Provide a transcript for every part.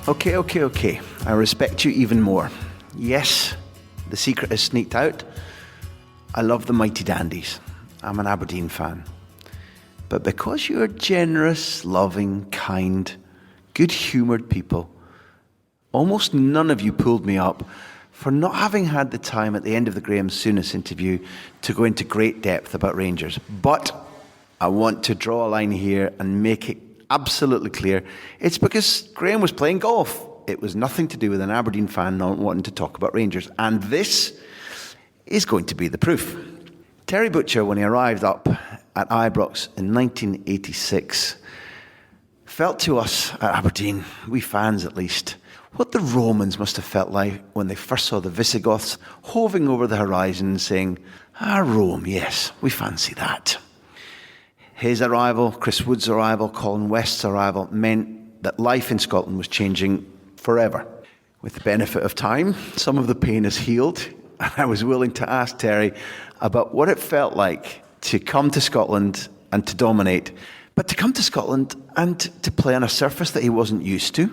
Okay. I respect you even more. Yes, the secret has sneaked out. I love the Mighty Dandies. I'm an Aberdeen fan. But because you're generous, loving, kind, good-humoured people, almost none of you pulled me up for not having had the time at the end of the Graeme Souness interview to go into great depth about Rangers. But I want to draw a line here and make it absolutely clear. It's because Graeme was playing golf. It was nothing to do with an Aberdeen fan not wanting to talk about Rangers. And this is going to be the proof. Terry Butcher, when he arrived up at Ibrox in 1986, felt to us at Aberdeen, we fans at least, what the Romans must have felt like when they first saw the Visigoths hoving over the horizon saying, Rome, yes, we fancy that. His arrival, Chris Wood's arrival, Colin West's arrival meant that life in Scotland was changing forever. With the benefit of time, some of the pain has healed, and I was willing to ask Terry about what it felt like to come to Scotland and to dominate, but to come to Scotland and to play on a surface that he wasn't used to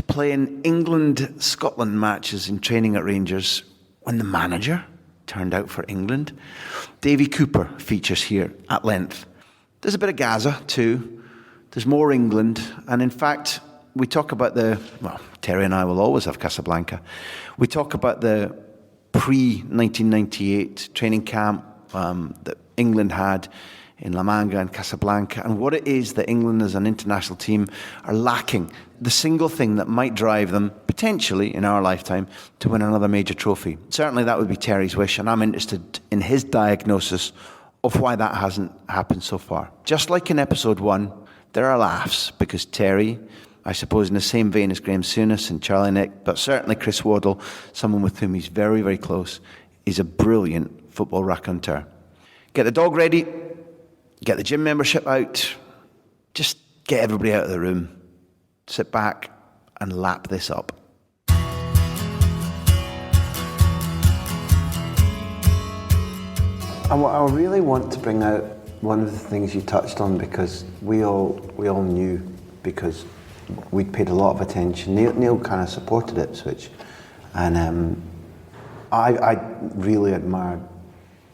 play in England-Scotland matches in training at Rangers when the manager turned out for England. Davie Cooper features here at length. There's a bit of Gazza too. There's more England. And in fact, we talk about Terry and I will always have Casablanca. We talk about the pre-1998 training camp that England had in La Manga and Casablanca, and what it is that England as an international team are lacking. The single thing that might drive them, potentially in our lifetime, to win another major trophy. Certainly that would be Terry's wish, and I'm interested in his diagnosis of why that hasn't happened so far. Just like in episode 1, there are laughs because Terry, I suppose in the same vein as Graeme Souness and Charlie Nick, but certainly Chris Waddle, someone with whom he's very, very close, is a brilliant football raconteur. Get the dog ready, get the gym membership out, just get everybody out of the room, sit back and lap this up. I really want to bring out one of the things you touched on, because we all knew, because we'd paid a lot of attention. Neil kind of supported Ipswich, and I really admired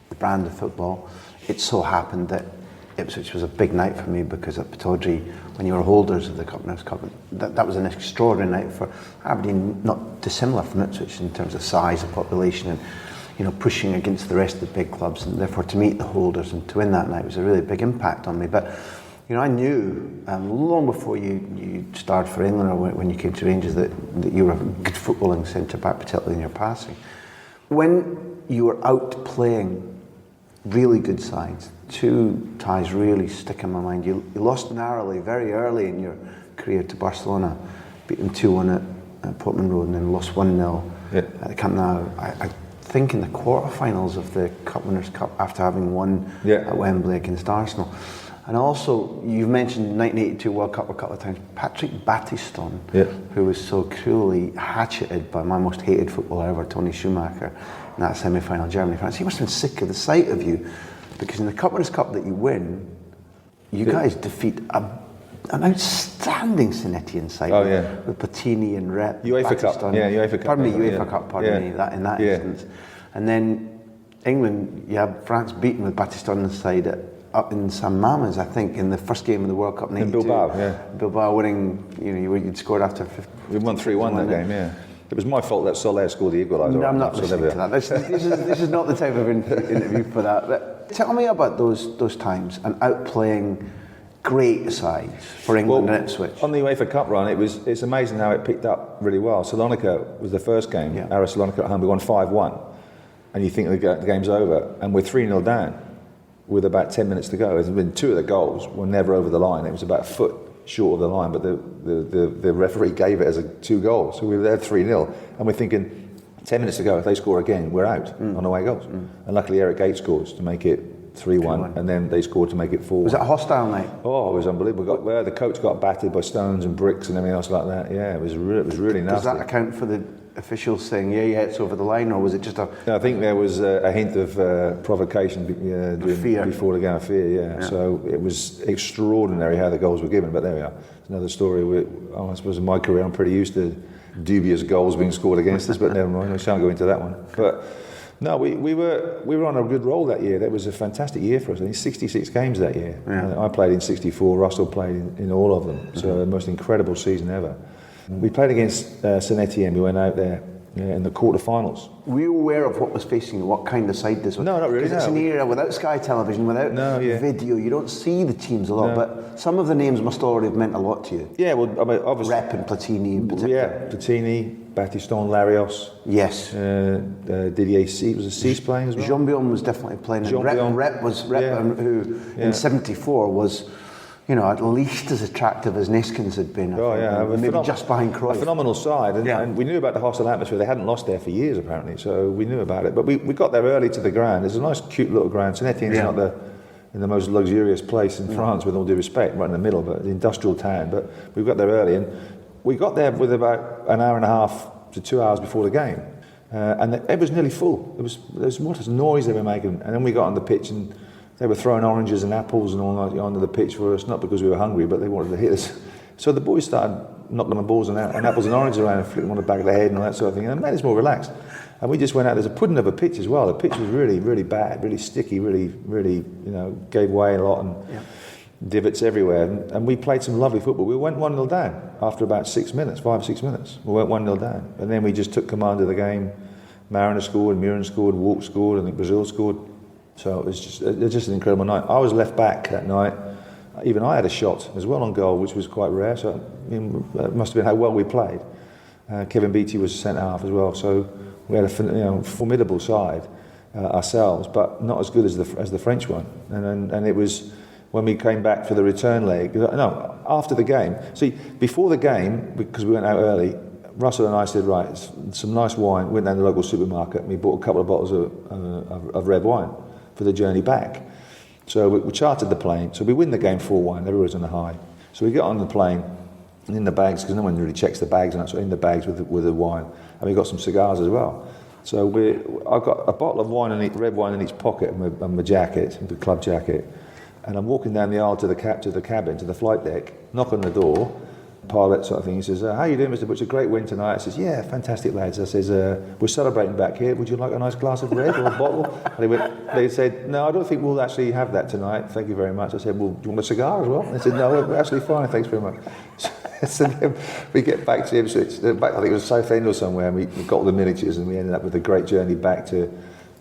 the brand of football. It so happened that Ipswich was a big night for me because at Pittodrie, when you were holders of the Continental Cup, that was an extraordinary night for Aberdeen, not dissimilar from Ipswich in terms of size of population and pushing against the rest of the big clubs, and therefore to meet the holders and to win that night was a really big impact on me. But I knew long before you started for England or when you came to Rangers that you were a good footballing centre back, particularly in your passing. When you were out playing really good sides, two ties really stick in my mind. You lost narrowly very early in your career to Barcelona, beat them 2-1 at Portman Road, and then lost 1-0 at the Camp Nou. I think in the quarterfinals of the Cup Winners' Cup after having won at Wembley against Arsenal. And also, you've mentioned 1982 World Cup a couple of times. Patrick Battiston, who was so cruelly hatcheted by my most hated footballer ever, Tony Schumacher, in that semi-final Germany France. He must have been sick of the sight of you, because in the Cup Winners' Cup that you win, you guys defeat an outstanding Sinetian side with Patini and Rep. UEFA Cup, UEFA Cup. Pardon me, UEFA Cup, pardon me, that in that instance. And then England, you have France beaten with Battiston's side up in San Mamés, I think, in the first game of the World Cup in 92. In Bilbao, Bilbao winning, you'd scored after 50. We won 3-1 that game, It was my fault that Soler scored the equaliser. No, I'm not listening to that. This is not the type of interview for that. But tell me about those times and outplaying great sides for England and Ipswich. On the UEFA Cup run, it's amazing how it picked up really well. Salonika was the first game. Aris Salonika at home, we won 5-1. And you think the game's over, and we're 3-0 down with about 10 minutes to go. It's been two of the goals were never over the line. It was about a foot short of the line, but the referee gave it as 2 goals. So we were there 3-0, and we're thinking 10 minutes to go. If they score again, we're out on away goals. And luckily Eric Gates scores to make it 3-1, and then they scored to make it 4-1. Was it a hostile night? Oh, it was unbelievable. The coach got battered by stones and bricks and everything else like that. Yeah, it was really nasty. Does that account for the officials saying, yeah, it's over the line, or was it just a... No, I think there was a hint of provocation before the game of fear, yeah. So it was extraordinary how the goals were given, but there we are. It's another story. I suppose in my career I'm pretty used to dubious goals being scored against us, but never mind, we shan't go into that one. But no, we were on a good roll that year. That was a fantastic year for us. I think 66 games that year. Yeah. I played in 64, Russell played in all of them. So the most incredible season ever. We played against Saint Etienne. We went out there in the quarterfinals. Were you aware of what was facing you, what kind of side this was? No, not really. Because it's an era without Sky Television, without video, you don't see the teams a lot, but some of the names must already have meant a lot to you. Yeah, well, I mean, obviously... Rep and Platini in particular. Yeah, Platini, Battiston, Larios. Yes. Didier C, was a C's playing as well? Jean-Bion was definitely playing. Rep who in 74 was... you know, at least as attractive as Neskins had been. Maybe just behind Cruyff. A phenomenal side, and we knew about the hostile atmosphere. They hadn't lost there for years, apparently, so we knew about it. But we got there early to the ground. There's a nice, cute little ground. Saint Etienne's not the most luxurious place in France, with all due respect, right in the middle, but the industrial town. But we got there early, and we got there with about an hour and a half to 2 hours before the game, and it was nearly full. There was what a noise they were making, and then we got on the pitch and they were throwing oranges and apples and all that onto the pitch for us, not because we were hungry, but they wanted to hit us. So the boys started knocking the balls and apples and oranges around and flicking them on the back of the head and all that sort of thing, and it made us more relaxed. And we just went out. There's a pudding of a pitch as well. The pitch was really, really bad, really sticky, really, gave way a lot, and divots everywhere. And we played some lovely football. We went 1-0 down after about 6 minutes, 5 or 6 minutes. We went 1-0 down. And then we just took command of the game. Mariner scored, Murin scored, Walk scored, I think Brazil scored. So it was just an incredible night. I was left back that night. Even I had a shot as well on goal, which was quite rare. So it must have been how well we played. Kevin Beattie was centre half as well. So we had a formidable side ourselves, but not as good as the French one. And it was when we came back for the return leg. No, after the game. See, before the game, because we went out early, Russell and I said, right, some nice wine. Went down to the local supermarket and we bought a couple of bottles of red wine for the journey back. So we chartered the plane. So we win the game 4-1. Everybody's on the high. So we get on the plane and in the bags, because no one really checks the bags, and that's in the bags with the wine. And we got some cigars as well. So I've got a bottle of wine red wine in each pocket and my jacket, the club jacket. And I'm walking down the aisle to the cabin, to the flight deck, knock on the door, pilot sort of thing. He says, how you doing, Mr. Butcher? Great win tonight. I says, yeah, fantastic, lads. I says, we're celebrating back here. Would you like a nice glass of red or a bottle? And they said, no, I don't think we'll actually have that tonight. Thank you very much. I said, well, do you want a cigar as well? They said, no, we're actually fine. Thanks very much. So then we get back to Ipswich. I think it was Southend or somewhere, and we got all the miniatures, and we ended up with a great journey back to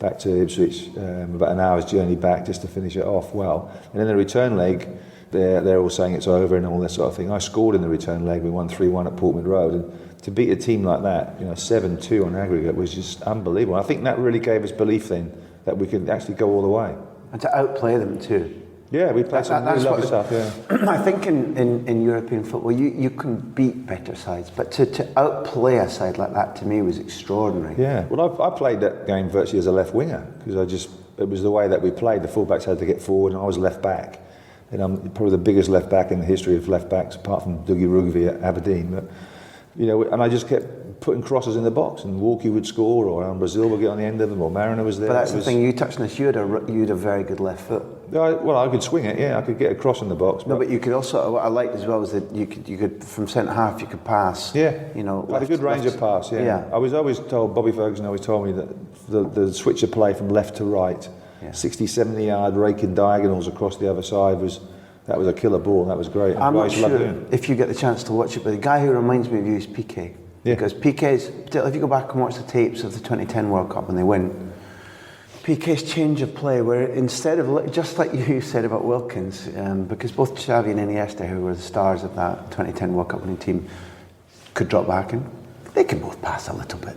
Ipswich, about an hour's journey back just to finish it off well. And then the return leg, they're all saying it's over and all that sort of thing. I scored in the return leg. We won 3-1 at Portman Road, and to beat a team like that, 7-2 on aggregate, was just unbelievable. I think that really gave us belief then that we could actually go all the way. And to outplay them too. Yeah, we played some really lovely stuff, I think in European football, you can beat better sides, but to outplay a side like that, to me, was extraordinary. Yeah, well, I played that game virtually as a left winger, because it was the way that we played. The fullbacks had to get forward, and I was left back. And I'm probably the biggest left back in the history of left backs, apart from Dougie Rugby at Aberdeen. But and I just kept putting crosses in the box, and Walkie would score, or Brazil would get on the end of them, or Mariner was there. But that's the thing, you touched on this. You had a very good left foot. Well, I could swing it. Yeah, I could get a cross in the box. No, but you could also. What I liked as well was that you could from centre half you could pass. Yeah, I had a good range of pass. Yeah. I was always told, Bobby Ferguson always told me that the switch of play from left to right. 60, 70 yard raking diagonals across the other side was a killer ball. That was great. I'm not sure if you get the chance to watch it, but the guy who reminds me of you is Piqué. Yeah. Because Piqué's, if you go back and watch the tapes of the 2010 World Cup when they win, Piqué's change of play, where instead of, just like you said about Wilkins, because both Xavi and Iniesta, who were the stars of that 2010 World Cup winning team, could drop back and they can both pass a little bit.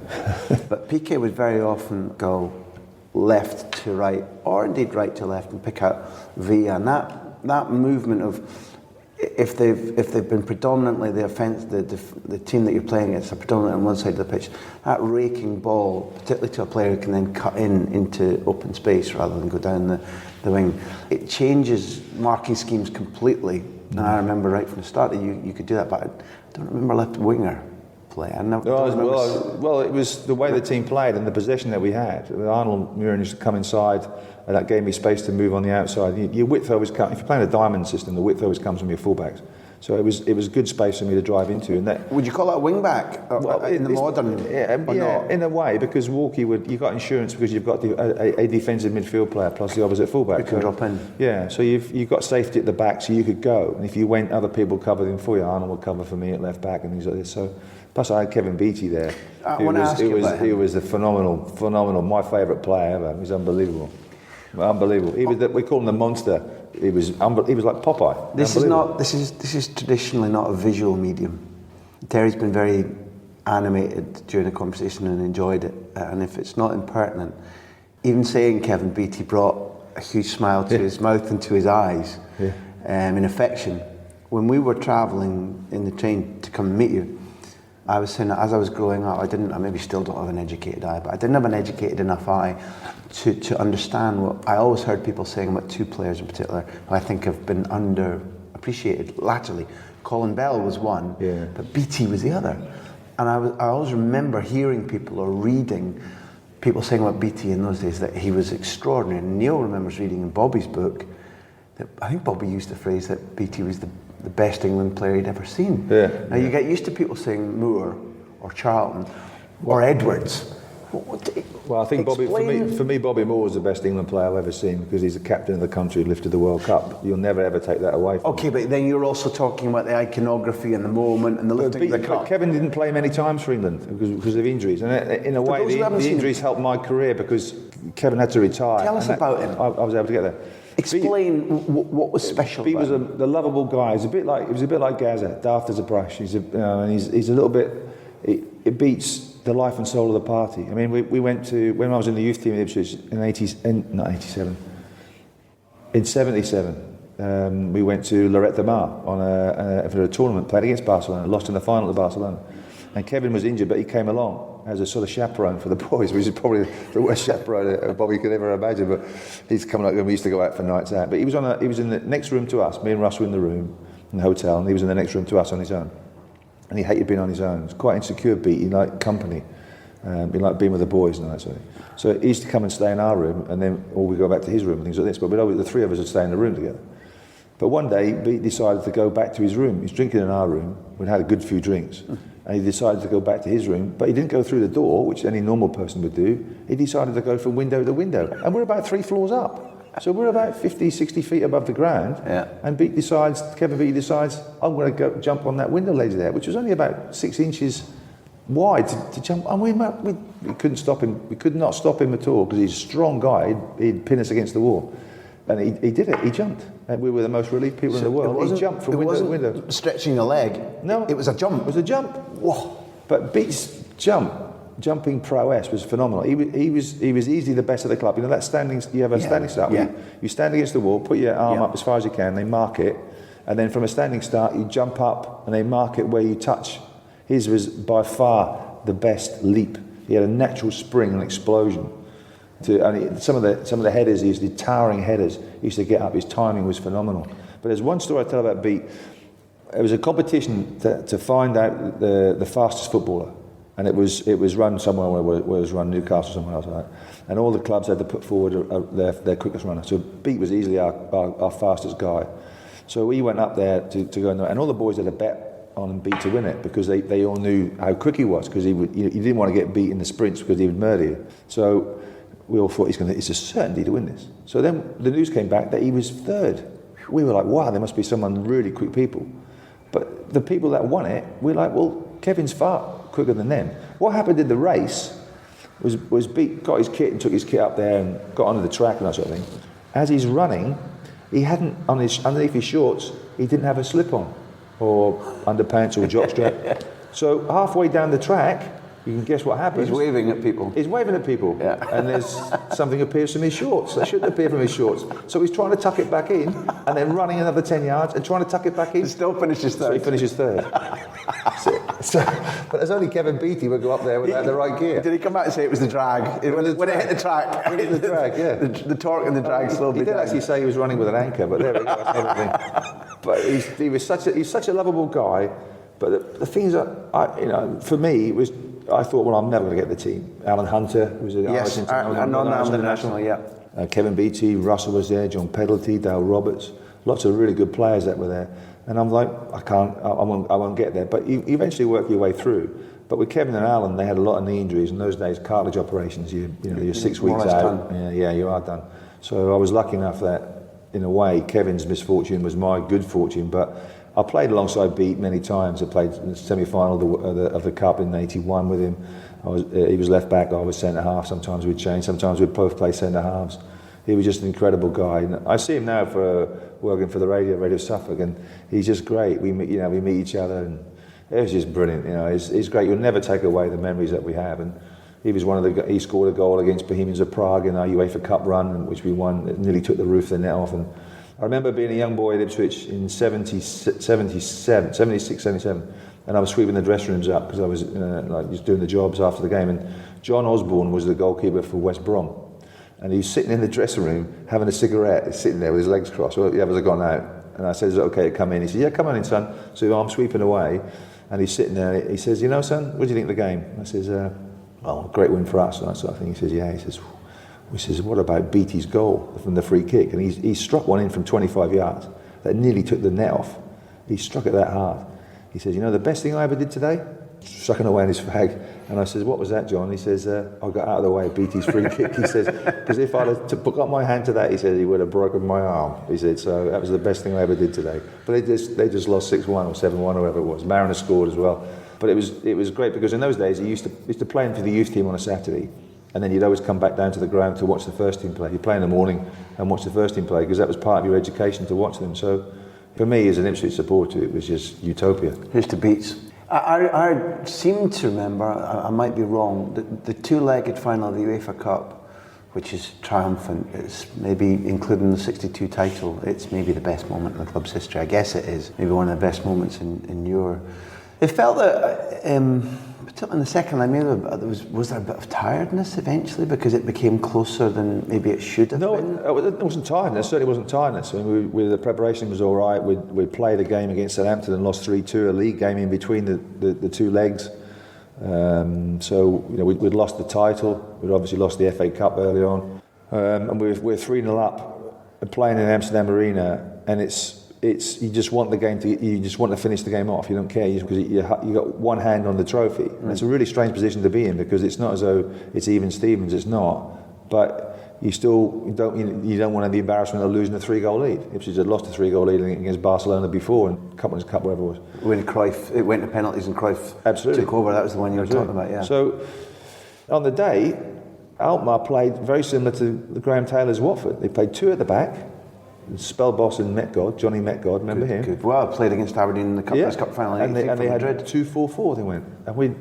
But Piqué would very often go left to right, or indeed right to left, and pick out via. And that movement of, if they've been predominantly the team that you're playing against are predominantly on one side of the pitch, that raking ball, particularly to a player who can then cut into open space rather than go down the wing. It changes marking schemes completely. And I remember right from the start that you could do that, but I don't remember left winger play. I never, well, it was the way the team played and the possession that we had. Arnold Murin used to come inside, and that gave me space to move on the outside. Your width always comes. If you're playing a diamond system, the width always comes from your fullbacks. So it was good space for me to drive into. And that, would you call that a wing back in the modern? Yeah, in a way, because you got insurance because you've got a defensive midfield player plus the opposite fullback. You can drop in. Yeah, so you've got safety at the back, so you could go. And if you went, other people covered him for you. Arnold would cover for me at left back and things like this. So plus I had Kevin Beattie there. I want to ask you about him. He was a phenomenal, my favourite player ever. He was unbelievable. We call him the monster. He was like Popeye. This is traditionally not a visual medium. Terry's been very animated during the conversation and enjoyed it. And if it's not impertinent, even saying Kevin Beattie brought a huge smile to his mouth and to his eyes in affection. When we were travelling in the train to come and meet you, I was saying that as I was growing up, I maybe still don't have an educated eye, but I didn't have an educated enough eye to understand what I always heard people saying about two players in particular who I think have been underappreciated latterly. Colin Bell was one, but Beattie was the other. And I always remember hearing people or reading people saying about Beattie in those days that he was extraordinary. And Neil remembers reading in Bobby's book that I think Bobby used the phrase that Beattie was the best England player he'd ever seen. Now you get used to people saying Moore or Charlton or Edwards. Well, I think for me, Bobby Moore was the best England player I've ever seen because he's the captain of the country who lifted the World Cup. You'll never ever take that away from him. But then you're also talking about the iconography and the moment and the lifting of the cup. Kevin didn't play many times for England because of injuries, and in a way, the injuries helped my career because Kevin had to retire. Tell us about him. I was able to get there. Explain what was special. He was the lovable guy. He was a bit like Gazza, daft as a brush. He's a little bit. It beats the life and soul of the party. I mean, we went to, when I was in the youth team in Ipswich in 77, we went to Lloret de Mar for a tournament, played against Barcelona, lost in the final to Barcelona. And Kevin was injured, but he came along as a sort of chaperone for the boys, which is probably the worst chaperone Bobby could ever imagine. But he's coming up, and we used to go out for nights out. But he was in the next room to us. Me and Russ were in the room, in the hotel, and he was in the next room to us on his own. And he hated being on his own. He was quite insecure, Beat. He liked company. He liked being with the boys and that sort of thing. So he used to come and stay in our room, and then we go back to his room and things like this. But the three of us would stay in the room together. But one day, Beat decided to go back to his room. He was drinking in our room. We'd had a good few drinks. And he decided to go back to his room, but he didn't go through the door, which any normal person would do. He decided to go from window to window. And we're about 3 floors up. So we're about 50, 60 feet above the ground. And Kevin Beattie decides, I'm going to go jump on that window ledge there, which was only about 6 inches wide to jump. And we couldn't stop him. We could not stop him at all because he's a strong guy. He'd pin us against the wall. And he did it. He jumped. And we were the most relieved people in the world. He jumped from window to window. Stretching a leg. No. It was a jump. It was a jump. Whoa. But Beat's jumping prowess was phenomenal. He was easily the best of the club. You know that standing. You have a standing start. You stand against the wall, put your arm up as far as you can. They mark it, and then from a standing start, you jump up and they mark it where you touch. His was by far the best leap. He had a natural spring and explosion. Some of the headers, he used to towering headers. He used to get up. His timing was phenomenal. But there's one story I tell about Beat. It was a competition to find out the fastest footballer, and it was run somewhere where it was run Newcastle, somewhere else like that. And all the clubs had to put forward their quickest runner. So Beat was easily our fastest guy. So we went up there to go and all the boys had a bet on Beat to win it because they all knew how quick he was because he didn't want to get beat in the sprints because he would murder you. So we all thought it's a certainty to win this. So then the news came back that he was third. We were like, wow, there must be someone really quick people. But the people that won it, we're like, well, Kevin's far quicker than them. What happened in the race was Beat got his kit and took his kit up there and got onto the track and that sort of thing. As he's running, he hadn't, underneath his shorts, he didn't have a slip-on or underpants or a jockstrap. So halfway down the track, you can guess what happens. He's waving at people. And there's something appears from his shorts. That shouldn't appear from his shorts. So he's trying to tuck it back in and then running another 10 yards and trying to tuck it back in. He still finishes third. So he finishes third. But there's only Kevin Beattie would go up there without the right gear. Did he come out and say it was the drag? When it hit the track. It was the drag, yeah. The torque and the drag slowed He me did down. actually say he was running with an anchor, but there we go, that's everything. But he's such a lovable guy. But the things that, for me, it was, I thought, well, I'm never going to get the team. Alan Hunter was the Yes, Irish international, yeah. Kevin Beattie, Russell was there, John Pedalty, Dale Roberts, lots of really good players that were there. And I'm like, I won't get there. But you eventually work your way through. But with Kevin and Alan, they had a lot of knee injuries. In those days, cartilage operations, you're 6 weeks out. Yeah, you are done. So I was lucky enough that, in a way, Kevin's misfortune was my good fortune. But I played alongside Beat many times. I played in the semi-final of the Cup in '81 with him. He was left back, I was centre half. Sometimes we'd change, sometimes we'd both play centre halves. He was just an incredible guy. And I see him now working for the Radio Suffolk, and he's just great. We meet each other, and it was just brilliant. It's great. You'll never take away the memories that we have. And he was he scored a goal against Bohemians of Prague in our UEFA Cup run, which we won. It nearly took the roof of the net off. And I remember being a young boy at Ipswich in 76, 77, and I was sweeping the dressing rooms up because I was just doing the jobs after the game. And John Osborne was the goalkeeper for West Brom, and he was sitting in the dressing room having a cigarette. He's sitting there with his legs crossed. Well, the others had gone out, and I said, "Is it okay to come in?" He said, "Yeah, come on in, son." So I'm sweeping away, and he's sitting there. He says, "Son, what do you think of the game?" I says, "Well, great win for us," and that sort of thing. He says, "Yeah." He says, "What about Beattie's goal from the free kick?" And he struck one in from 25 yards that nearly took the net off. He struck it that hard. He says, "The best thing I ever did today?" Sucking away on his fag. And I says, "What was that, John?" He says, "I got out of the way of Beattie's free kick." He says, "Because if I'd have got my hand to that," he said, "he would have broken my arm." He said, "So that was the best thing I ever did today." But they just lost 6-1 or 7-1 or whatever it was. Mariner scored as well. But it was great because in those days he used to play for the youth team on a Saturday. And then you'd always come back down to the ground to watch the first team play. You'd play in the morning and watch the first team play because that was part of your education to watch them. So for me as an Ipswich supporter, it was just utopia. Here's to Beats. I seem to remember, I might be wrong, the two-legged final of the UEFA Cup, which is triumphant. It's maybe, including the 62 title, it's maybe the best moment in the club's history. I guess it is. Maybe one of the best moments in your... It felt that... particularly in the second line, maybe was there a bit of tiredness eventually because it became closer than maybe it should have been? No, it wasn't tiredness. Certainly wasn't tiredness. I mean, the preparation was all right. We'd played a game against Southampton and lost 3-2, a league game in between the two legs. We'd lost the title. We'd obviously lost the FA Cup early on, and we're 3-0 up and playing in Amsterdam Arena, and you just want to finish the game off. You don't care because you got one hand on the trophy. And it's a really strange position to be in because it's not as though it's even Stevens. It's not, but you don't want to have the embarrassment of losing a 3-goal lead. Ipswich had lost a 3-goal lead against Barcelona before and Cup, whatever it was. When Cruyff, it went to penalties and Cruyff took over. That was the one you were talking about. Yeah. So on the day, Alkmaar played very similar to the Graham Taylor's Watford. They played two at the back. Spellboss and Metgod, Johnny Metgod, remember him? Good. Well, played against Aberdeen in the Cup final. And they had 2-4-4. They went,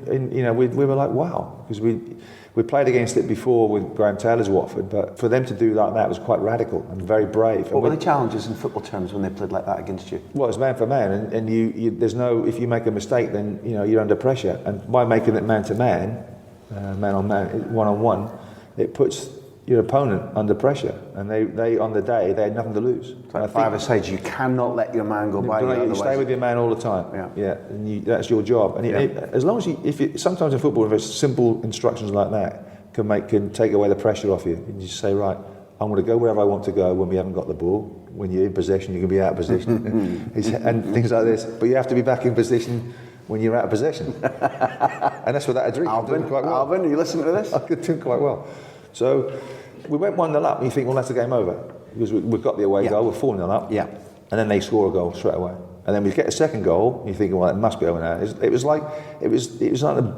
and we were like, wow, because we played against it before with Graham Taylor's Watford, but for them to do like that was quite radical and very brave. What were the challenges in football terms when they played like that against you? Well, it's man for man, and there's no, if you make a mistake, then you're under pressure, and by making it man to man, man on man, 1-on-1, it puts your opponent under pressure, and they on the day they had nothing to lose. Like 5-a-side, you cannot let your man go by you. You stay with your man all the time. Yeah, and that's your job. And as long as sometimes in football, very simple instructions like that can take away the pressure off you. And you just say, right, I'm going to go wherever I want to go when we haven't got the ball. When you're in possession, you can be out of position, and things like this. But you have to be back in position when you're out of possession, and that's without a drink. Albion, are you listening to this? I could do quite well. So we went 1-0 up, and you think, well, that's the game over because we've got the away goal. We're 4-0 up, and then they score a goal straight away, and then we get a second goal. And you're thinking, well, it must be over now. It was like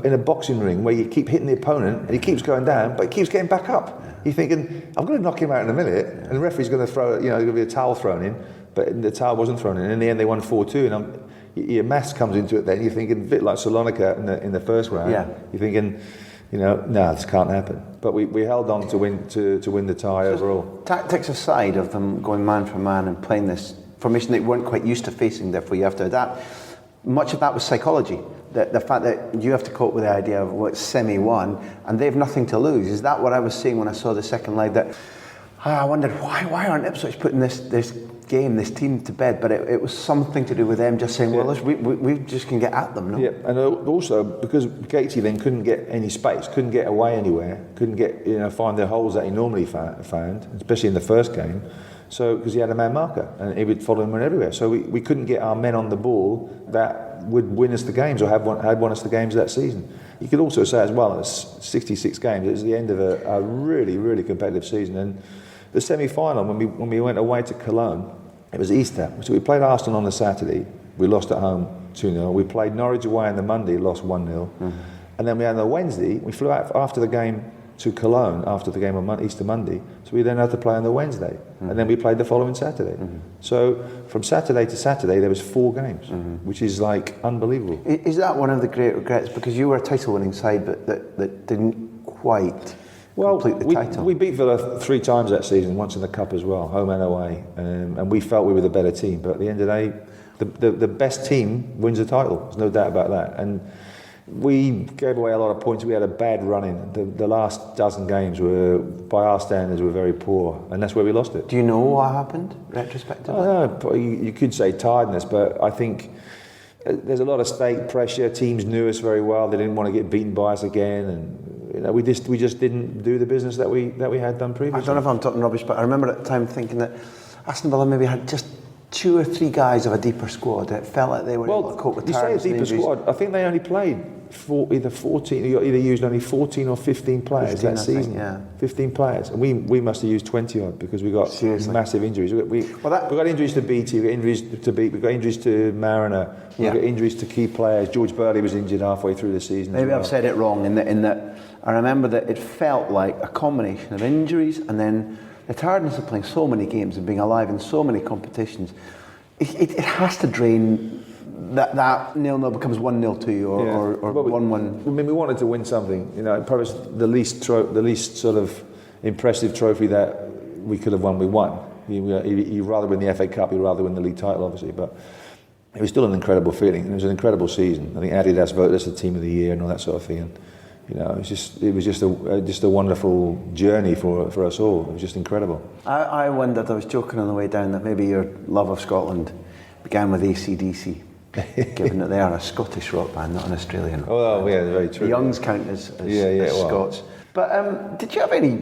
in a boxing ring where you keep hitting the opponent, and he keeps going down, but he keeps getting back up. You're thinking, I'm going to knock him out in a minute, and the referee's going to throw, there's going to be a towel thrown in, but the towel wasn't thrown in. And in the end, they won 4-2, and your maths comes into it. Then you're thinking, a bit like Salonika in the first round. Yeah. You're thinking, no, this can't happen. But we held on to win the tie overall. Tactics aside of them going man for man and playing this formation that you weren't quite used to facing, therefore you have to adapt. much of that was psychology. The fact that you have to cope with the idea of what's semi-won, and they have nothing to lose. Is that what I was seeing when I saw the second leg? That I wondered why aren't Ipswich putting this game, this team to bed? But it was something to do with them just saying, well, we just can get at them. No? Yeah, and also because Beattie then couldn't get any space, couldn't get away anywhere, couldn't get find the holes that he normally found, especially in the first game. So because he had a man marker and he would follow him everywhere. So we couldn't get our men on the ball that would win us the games or had won us the games that season. You could also say as well, it's 66 games. It was the end of a really, really competitive season. And the semi-final, when we went away to Cologne, it was Easter. So we played Arsenal on the Saturday. We lost at home 2-0. We played Norwich away on the Monday, lost 1-0. Mm-hmm. And then we had on the Wednesday, we flew out after the game to Cologne after the game on Easter Monday. So we then had to play on the Wednesday. Mm-hmm. And then we played the following Saturday. Mm-hmm. So from Saturday to Saturday, there was 4 games, which is like unbelievable. Is that one of the great regrets? Because you were a title-winning side, but that didn't quite complete the title. We beat Villa 3 times that season, once in the Cup as well, home and away. And we felt we were the better team. But at the end of the day, the best team wins the title. There's no doubt about that. And we gave away a lot of points. We had a bad run-in. The last dozen games were, by our standards, were very poor, and that's where we lost it. Do you know what happened, retrospectively? No, you could say tiredness, but I think there's a lot of state pressure. Teams knew us very well. They didn't want to get beaten by us again, and we just didn't do the business that we had done previously. I don't know if I'm talking rubbish, but I remember at the time thinking that Aston Villa maybe had just 2 or 3 guys of a deeper squad. It felt like they were able to cope with tiredness. You say a deeper squad. I think they only played either 14, either used only 14 or 15 players 15, that season. Think, 15 players, and we must have used 20 odd because we got massive injuries. We got injuries to Beattie, we got injuries to Beattie, we got injuries to Mariner, we got injuries to key players. George Burley was injured halfway through the season. Maybe I've said it wrong in that I remember that it felt like a combination of injuries and then the tiredness of playing so many games and being alive in so many competitions. It has to drain. That 0-0 becomes 1-0 to you, or 1-1. I mean, we wanted to win something. Probably the least sort of impressive trophy that we could have won. We won. You'd rather win the FA Cup. You'd rather win the league title, obviously. But it was still an incredible feeling. And it was an incredible season. I think Adidas voted us the team of the year and all that sort of thing. And, it was just a wonderful journey for us all. It was just incredible. I wondered. I was joking on the way down that maybe your love of Scotland began with AC/DC. Given that they are a Scottish rock band, not an Australian rock band. Yeah, very true. The Youngs count as Scots. But did you have any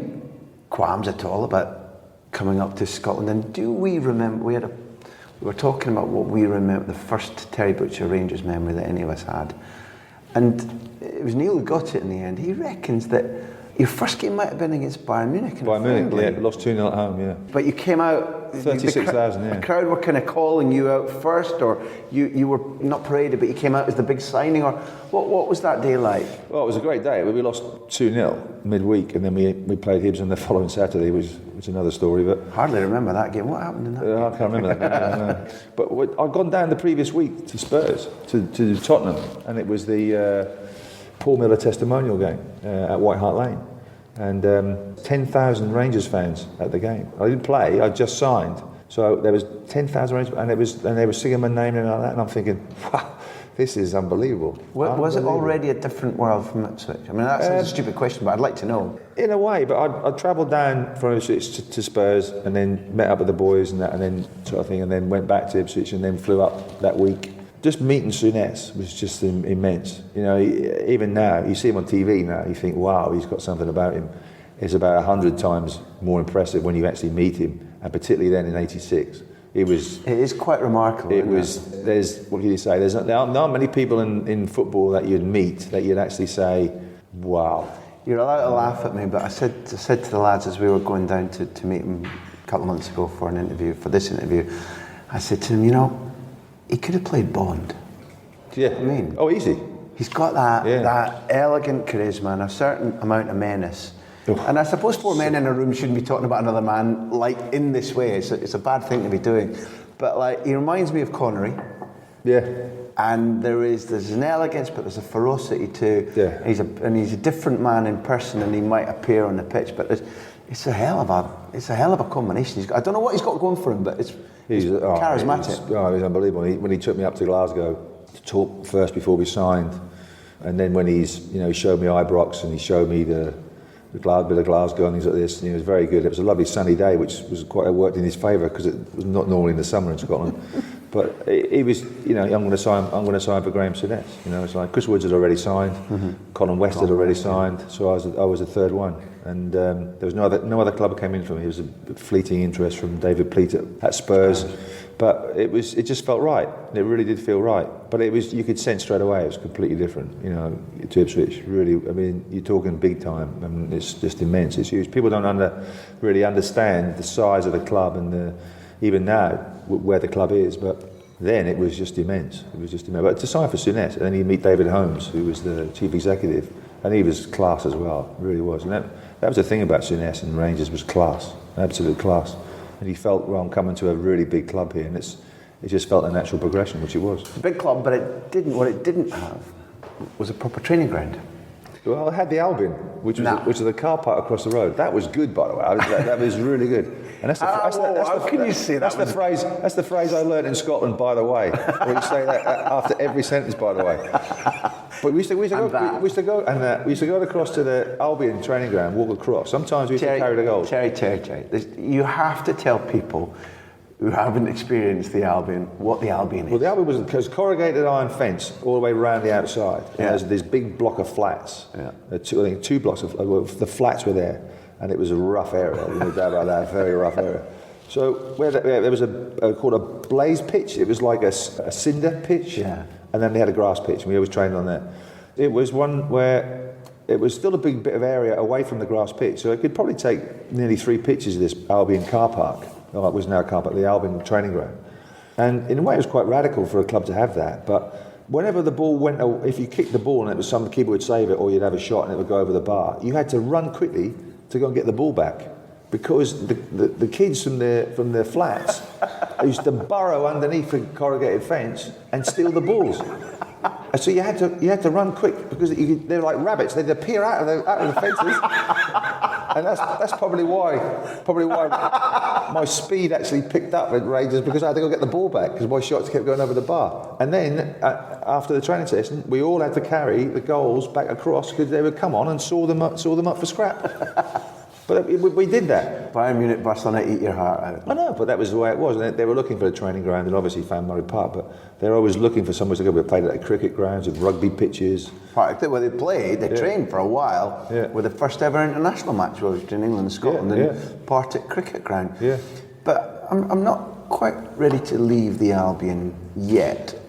qualms at all about coming up to Scotland? And do we remember, we were talking about what we remember, the first Terry Butcher Rangers memory that any of us had. And it was Neil who got it in the end. He reckons that your first game might have been against Bayern Munich. Bayern Munich, lost 2-0 at home, yeah. But you came out... 36,000, yeah. The crowd were kind of calling you out first, or you were not paraded, but you came out as the big signing, or what was that day like? Well, it was a great day. We lost 2-0 midweek, and then we played Hibs on the following Saturday, which was another story. But hardly remember that game. What happened in that game? I can't remember that game. But I'd gone down the previous week to Spurs, to Tottenham, and it was the Paul Miller testimonial game at White Hart Lane. And 10,000 Rangers fans at the game. I didn't play, I just signed. So there was 10,000 Rangers, and they were singing my name and all that, and I'm thinking, wow, this is unbelievable. Was it already a different world from Ipswich? I mean, that's a stupid question, but I'd like to know. In a way, but I travelled down from Ipswich to Spurs, and then met up with the boys and that, and then sort of thing, and then went back to Ipswich, and then flew up that week. Just meeting Souness was just immense. Even now, you see him on TV now, you think, wow, he's got something about him. It's about 100 times more impressive when you actually meet him, and particularly then in '86. It is quite remarkable. What can you say? There aren't many people in football that you'd meet that you'd actually say, wow. You're allowed to laugh at me, but I said to the lads as we were going down to meet him a couple of months ago for this interview, I said to him, he could have played Bond. Yeah. I mean, easy. He's got that elegant charisma and a certain amount of menace. Oh. And I suppose 4 men in a room shouldn't be talking about another man like in this way. It's a bad thing to be doing. But he reminds me of Connery. Yeah. And there's an elegance, but there's a ferocity too. Yeah. And he's a different man in person than he might appear on the pitch. But it's a hell of a combination. I don't know what he's got going for him, but he's charismatic. He's unbelievable. When he took me up to Glasgow to talk first before we signed, and then when he showed me Ibrox and he showed me the bit of Glasgow and things like this, and he was very good. It was a lovely sunny day, which worked in his favour because it was not normally in the summer in Scotland. But he was, I'm going to sign for Graeme Souness. It's like Chris Woods had already signed, Colin West had already signed, so I was the third one. And there was no other club came in for me. It was a fleeting interest from David Pleat at Spurs, but it just felt right. It really did feel right. But you could sense straight away it was completely different. To Ipswich, really. I mean, you're talking big time. I mean, it's just immense. It's huge. People don't really understand the size of the club and even now where the club is, but then it was just immense. But to sign for Souness, and then you meet David Holmes, who was the chief executive, and he was class as well, really was. And that was the thing about Souness and Rangers, was class, absolute class. And he felt, well, I'm coming to a really big club here, and it just felt a natural progression, which it was. It's a big club, but what it didn't have was a proper training ground. Well, it had the Albion, which was the car park across the road. That was good, by the way. That was really good. And that's the phrase. That's the phrase I learned in Scotland, by the way. We say that after every sentence, by the way. But we used to go across to the Albion training ground, walk across. Sometimes we used to carry the goals. Terry. You have to tell people who haven't experienced the Albion what the Albion is. Well, the Albion was corrugated iron fence all the way around the outside. Yeah. And there's this big block of flats. Yeah. I think 2 blocks of the flats were there, and it was a rough area. No doubt about that, very rough area. So there was called a blaze pitch. It was like a cinder pitch. Yeah. And then they had a grass pitch, and we always trained on that. It was one where it was still a big bit of area away from the grass pitch, so it could probably take nearly 3 pitches of this Albion car park. It was now a car park, the Albion training ground. And in a way it was quite radical for a club to have that, but whenever the ball went, if you kicked the ball and it was some keeper would save it, or you'd have a shot and it would go over the bar, you had to run quickly to go and get the ball back, because the kids from the flats used to burrow underneath the corrugated fence and steal the balls. And so you had to run quick, because they're like rabbits. They'd appear out of the fences, and that's probably why my speed actually picked up at Rangers, because I had to go get the ball back, because my shots kept going over the bar. And then after the training session, we all had to carry the goals back across, because they would come on and saw them up for scrap. But we did that. Bayern Munich, Barcelona, eat your heart out. I know, but that was the way it was. And they were looking for a training ground, and obviously found Murray Park, but they're always looking for somewhere to go. We played at cricket grounds, with rugby pitches. Where they played, they trained for a while, with the first ever international match was between England and Scotland, and Partick cricket ground. Yeah. But I'm not quite ready to leave the Albion yet.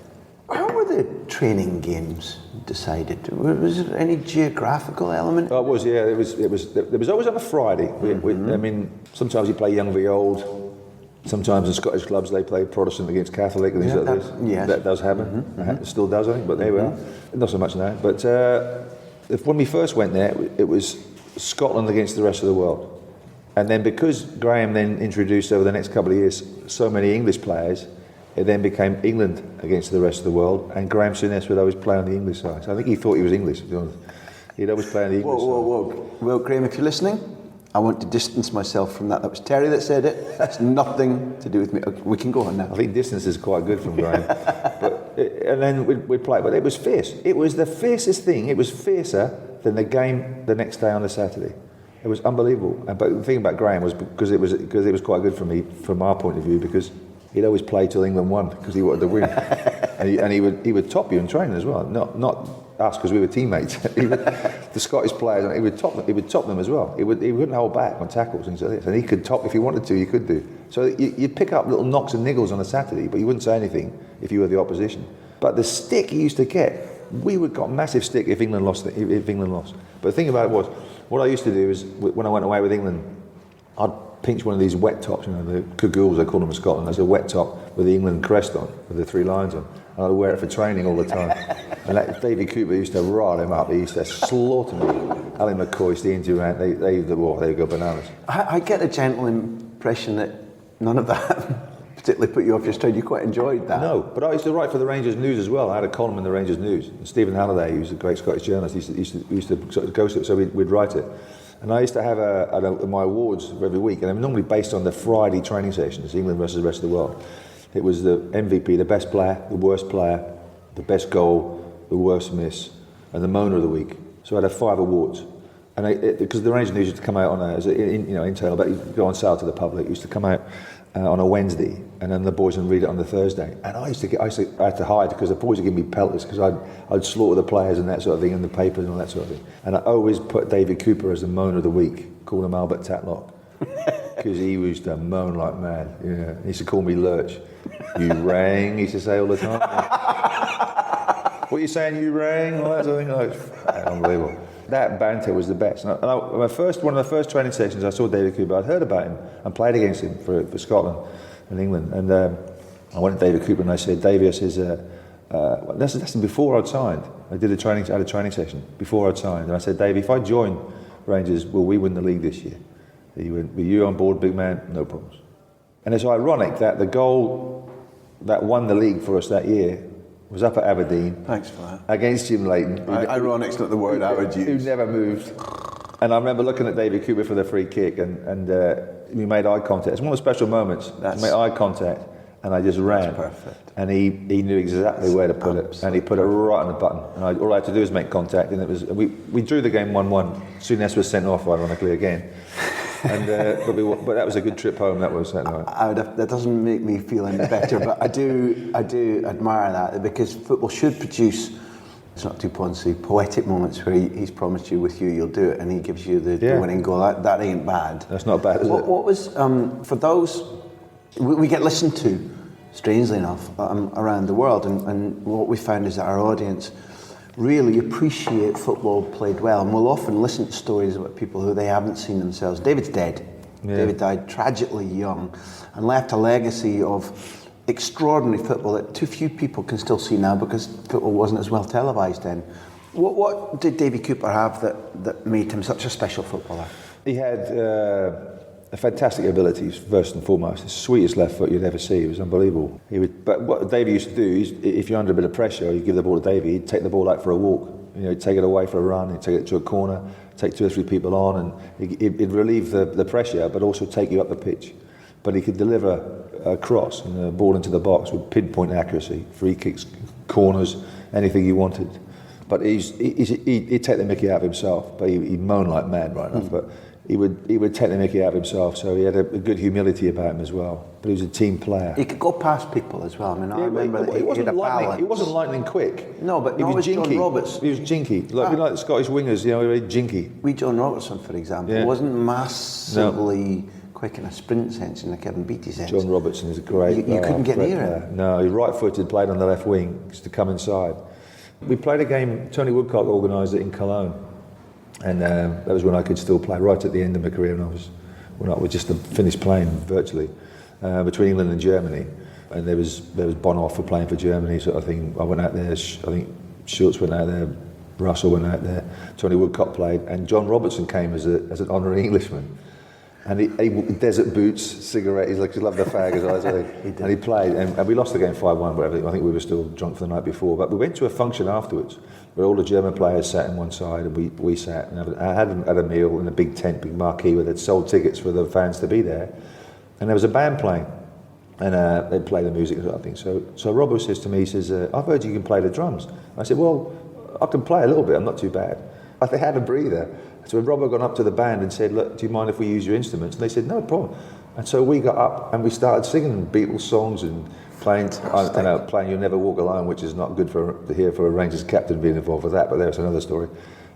How were the training games decided? Was there any geographical element? Oh, it was, yeah. It was always on a Friday. I mean, sometimes you play young v old. Sometimes in Scottish clubs they play Protestant against Catholic and things like this. Yes. That does happen. It still does, I think. But there we are. Not so much now. But when we first went there, it was Scotland against the rest of the world. And then because Graeme then introduced over the next couple of years so many English players, it then became England against the rest of the world, and Graeme Souness would always play on the English side. So I think he thought he was English, to be honest. He'd always play on the English side. Well, Graeme, if you're listening, I want to distance myself from that. That was Terry that said it. That's nothing to do with me. Okay, we can go on now. I think distance is quite good from Graeme. And then we'd play, but it was fierce. It was the fiercest thing. It was fiercer than the game the next day on the Saturday. It was unbelievable. But the thing about Graeme was because it was quite good for me, from our point of view, because he'd always play till England won, because he wanted to win. and he would top you in training as well. Not us, because we were teammates. The Scottish players, he would top them as well. He wouldn't hold back on tackles and things like this. And he could top, if he wanted to, you could do. So you'd pick up little knocks and niggles on a Saturday, but you wouldn't say anything if you were the opposition. But the stick he used to get, we would got massive stick if England lost. But the thing about it was, what I used to do is, when I went away with England, I'd pinch one of these wet tops, the cagoules, they call them in Scotland. There's a wet top with the England crest on, with the 3 lions on. And I'd wear it for training all the time. And Davie Cooper used to rile him up. He used to slaughter me. Alan McCoy, Steve Durant, they would go bananas. I get a gentle impression that none of that particularly put you off your stride. You quite enjoyed that. No, but I used to write for the Rangers News as well. I had a column in the Rangers News. And Stephen Halliday, who was a great Scottish journalist, we used to sort of go to it, so we'd write it. And I used to have my awards every week, and they were normally based on the Friday training sessions, England versus the rest of the world. It was the MVP, the best player, the worst player, the best goal, the worst miss, and the moaner of the week. So I'd have 5 awards. And because the Rangers News used to come out on internal, but you'd go on sale to the public. It used to come out on a Wednesday, and then the boys would read it on the Thursday. And I had to hide because the boys would give me pelters because I'd slaughter the players and that sort of thing in the papers and all that sort of thing. And I always put Davie Cooper as the moaner of the week, called him Albert Tatlock, because he used to moan like mad. Yeah, he used to call me Lurch. You rang, he used to say all the time. What are you saying? You rang? All that sort of thing. Like, unbelievable. That banter was the best. One of the first training sessions, I saw Davie Cooper. I'd heard about him and played against him for Scotland and England. And I went to Davie Cooper and I said, Davie, I says, that's before I'd signed. I had a training session before I'd signed. And I said, Davie, if I join Rangers, will we win the league this year? He went, were you on board, big man? No problems. And it's ironic that the goal that won the league for us that year was up at Aberdeen. Thanks for that. Against Jim Leighton. Ironic's not the word I would use. Who never moved. And I remember looking at Davie Cooper for the free kick and we made eye contact. It's one of the special moments. We made eye contact and I just ran. That's perfect. And he knew exactly where to put it. And he put it right on the button. And all I had to do was make contact. And it was we drew the game 1-1. Souness was sent off, ironically, again. And but that was a good trip home. That was that night. That doesn't make me feel any better, but I do admire that because football should produce. It's not too poncy, poetic moments where he's promised you with you you'll do it, and he gives you the winning goal. That ain't bad. That's not bad, is it? What was for those we get listened to, strangely enough, around the world, and what we found is that our audience really appreciate football played well, and we'll often listen to stories about people who they haven't seen themselves. David's dead. Yeah. David died tragically young and left a legacy of extraordinary football that too few people can still see now because football wasn't as well televised then. What did Davie Cooper have that made him such a special footballer? He had fantastic abilities, first and foremost. The sweetest left foot you'd ever see. It was unbelievable. But what Davie used to do is, if you're under a bit of pressure, you give the ball to Davie, he'd take the ball out for a walk. He'd take it away for a run, he'd take it to a corner, take 2 or 3 people on, and he'd relieve the pressure, but also take you up the pitch. But he could deliver a cross and a ball into the box with pinpoint accuracy, free kicks, corners, anything you wanted. But he'd take the mickey out of himself, but he'd moan like mad right enough. But he would take the mickey out of himself, so he had a good humility about him as well. But he was a team player. He could go past people as well. I mean, I remember that he had a balance. He wasn't lightning quick. No, but he was jinky. John Roberts. He was jinky, like the Scottish wingers. Very jinky. John Robertson, for example, wasn't massively quick in a sprint sense, in a Kevin Beattie sense. John Robertson is a great. You couldn't get near him. No, he right-footed, played on the left wing, used to come inside. We played a game. Tony Woodcock organised it in Cologne. And that was when I could still play, right at the end of my career, when I was just finished playing virtually between England and Germany. And there was Bonhoff for playing for Germany, sort of thing. I went out there. I think Schultz went out there, Russell went out there, Tony Woodcock played, and John Robertson came as an honorary Englishman. And he desert boots, cigarette. He loved the fag as well. And he played, and we lost the game 5-1. Whatever. I think we were still drunk for the night before. But we went to a function afterwards, where all the German players sat on one side, and we sat. And I had a meal in a big tent, big marquee, where they'd sold tickets for the fans to be there. And there was a band playing, and they'd play the music and sort of thing. So Robbo says to me, he says, "I've heard you can play the drums." I said, "Well, I can play a little bit. I'm not too bad." They had a breather. So when Robbo got up to the band and said, "Look, do you mind if we use your instruments?" And they said, "No problem." And so we got up and we started singing Beatles songs and playing "You'll Never Walk Alone," which is not good to hear for a Rangers captain being involved with that, but there's another story.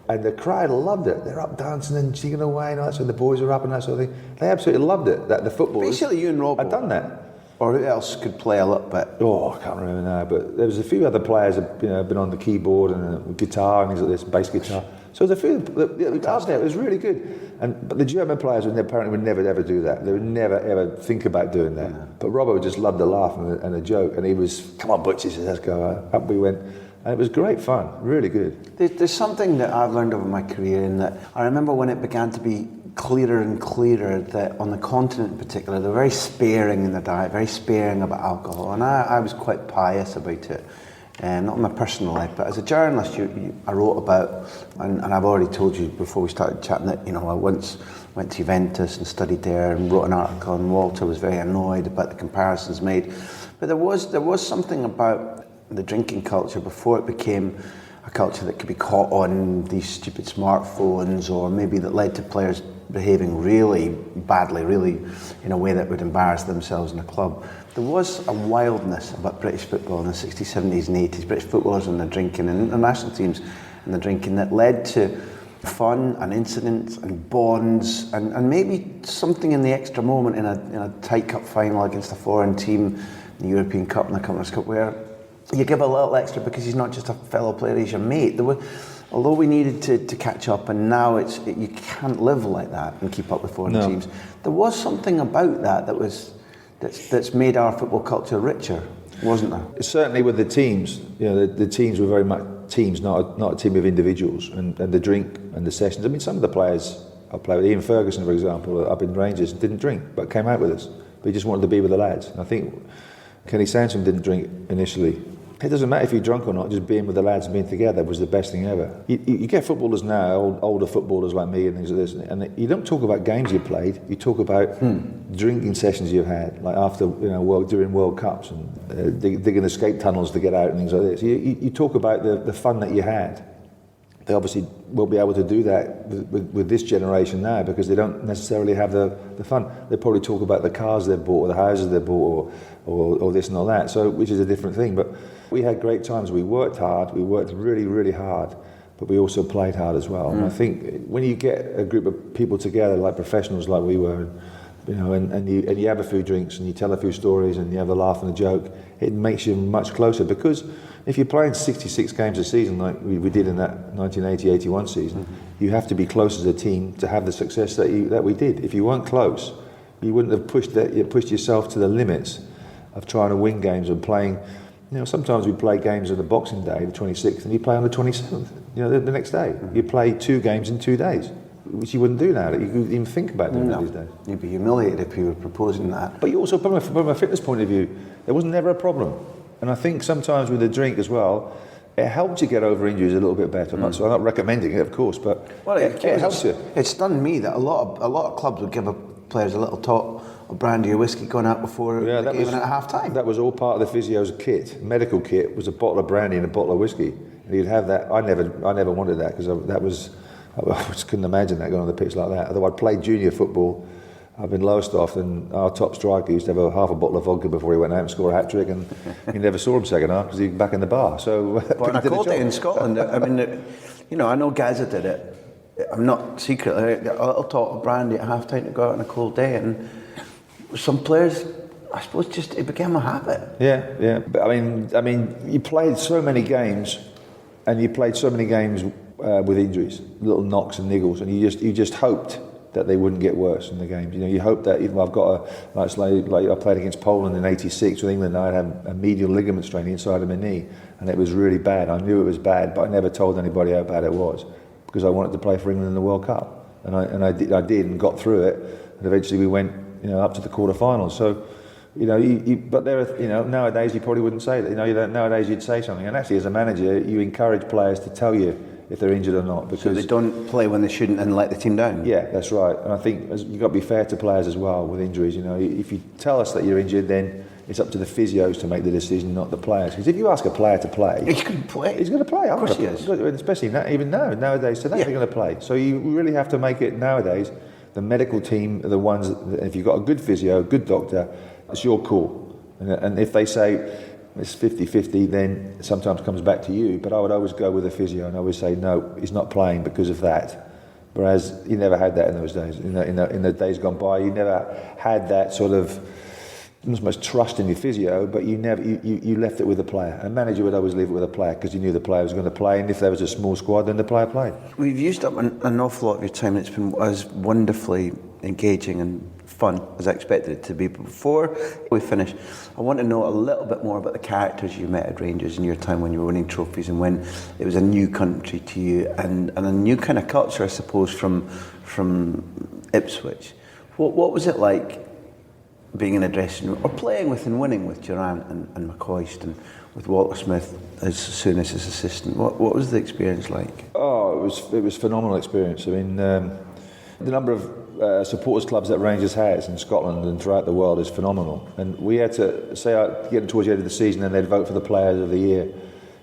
And the crowd loved it. They're up dancing and singing away and all that, so the boys are up and that sort of thing. They absolutely loved it, that the footballers. Basically, you and Robbo had done that. Or who else could play a little bit? Oh, I can't remember now, but there was a few other players that been on the keyboard and guitar and things like this, bass guitar. So there's a few out there. It was really good. But the German players apparently would never ever do that. They would never ever think about doing that. Yeah. But Robbo just loved a laugh and a joke, and he was, "Come on, Butch," he says, "let's go." Up we went, and it was great fun, really good. There's something that I've learned over my career, in that I remember when it began to be clearer and clearer that on the continent in particular, they're very sparing in their diet, very sparing about alcohol, and I was quite pious about it. Not in my personal life, but as a journalist, I wrote about, and I've already told you before we started chatting that I once went to Juventus and studied there and wrote an article, and Walter was very annoyed about the comparisons made. But there was something about the drinking culture before it became a culture that could be caught on these stupid smartphones, or maybe that led to players behaving really badly, really in a way that would embarrass themselves in a club. There was a wildness about British football in the 60s, 70s and 80s, British footballers and the drinking, and international teams and the drinking, that led to fun and incidents and bonds and maybe something in the extra moment in a tight cup final against a foreign team, the European Cup and the Continental Cup, where you give a little extra because he's not just a fellow player, he's your mate. Although we needed to catch up, and now you can't live like that and keep up with foreign teams. There was something about that's made our football culture richer, wasn't there? Certainly with the teams, the teams were very much teams, not a team of individuals, and the drink and the sessions. I mean, some of the players I played with, Ian Ferguson, for example, up in Rangers, didn't drink, but came out with us. But he just wanted to be with the lads. And I think Kenny Sansom didn't drink initially. It doesn't matter if you're drunk or not, just being with the lads and being together was the best thing ever. You get footballers now, older footballers like me and things like this, and you don't talk about games you played, you talk about drinking sessions you've had, like after, during World Cups, and digging escape tunnels to get out and things like this. You talk about the fun that you had. They obviously won't be able to do that with this generation now, because they don't necessarily have the fun. They probably talk about the cars they've bought, or the houses they've bought, or this and all that, so which is a different thing. But we had great times. We worked hard. We worked really, really hard, but we also played hard as well. And I think when you get a group of people together, like professionals, like we were, and you have a few drinks and you tell a few stories and you have a laugh and a joke, it makes you much closer. Because if you're playing 66 games a season, like we did in that 1980-81 season, you have to be close as a team to have the success that we did. If you weren't close, you wouldn't have pushed yourself to the limits of trying to win games and playing. Sometimes we play games on the Boxing Day, the 26th, and you play on the 27th, the next day. You play 2 games in 2 days, which you wouldn't do now. You couldn't even think about doing that these days. You'd be humiliated if you were proposing that. But you also, from a fitness point of view, there was never a problem. And I think sometimes with the drink as well, it helped you get over injuries a little bit better. So I'm not recommending it, of course, but it helps you. It stunned me that a lot of clubs would give players a little tot of brandy or whiskey going out before the game at half time. That was all part of the physio's kit. Medical kit was a bottle of brandy and a bottle of whiskey, and he'd have that. I never wanted that, because I just couldn't imagine that going on the pitch like that. Although I'd played junior football up in Lowestoft, and our top striker used to have half a bottle of vodka before he went out and scored a hat trick, and you never saw him second half because he was back in the bar. So, but on a cold day in Scotland, I mean, I know Gazza did it. I'm not secretly a little tot of brandy at half time to go out on a cold day, and some players, I suppose, just it became a habit. Yeah. But I mean, you played so many games, and you played so many games with injuries, little knocks and niggles, and you just hoped that they wouldn't get worse in the games. You hope that if I've got like I played against Poland in '86 with England, I had a medial ligament strain inside of my knee, and it was really bad. I knew it was bad, but I never told anybody how bad it was, because I wanted to play for England in the World Cup, and I did and got through it, and eventually we went up to the quarterfinals. So but there are, nowadays you probably wouldn't say that. Nowadays you'd say something, and actually as a manager you encourage players to tell you if they're injured or not, because so they don't play when they shouldn't and let the team down. Yeah, that's right. And I think you've got to be fair to players as well with injuries. If you tell us that you're injured, then it's up to the physios to make the decision, not the players. Because if you ask a player to play, he's going to play. He's going to play. Of course he is. Especially even nowadays, today they're going to play. So you really have to make it nowadays. The medical team are the ones that, if you've got a good physio, a good doctor, it's your call. And if they say it's 50-50, then it sometimes comes back to you. But I would always go with a physio, and I always say, no, he's not playing because of that. Whereas you never had that in those days. In the days gone by, you never had that sort of not so much trust in your physio, but you left it with the player. A manager would always leave it with a player because you knew the player was going to play, and if there was a small squad, then the player played. We've used up an awful lot of your time, and it's been as wonderfully engaging and fun as I expected it to be. But before we finish, I want to know a little bit more about the characters you met at Rangers in your time when you were winning trophies and when it was a new country to you and a new kind of culture, I suppose, from Ipswich. What was it like being in a dressing room or playing with and winning with Durant and McCoist and with Walter Smith as Souness as assistant? What was the experience like? Oh, it was a phenomenal experience. I mean, The number of supporters clubs that Rangers has in Scotland and throughout the world is phenomenal. And we had to, say, getting towards the end of the season and they'd vote for the players of the year.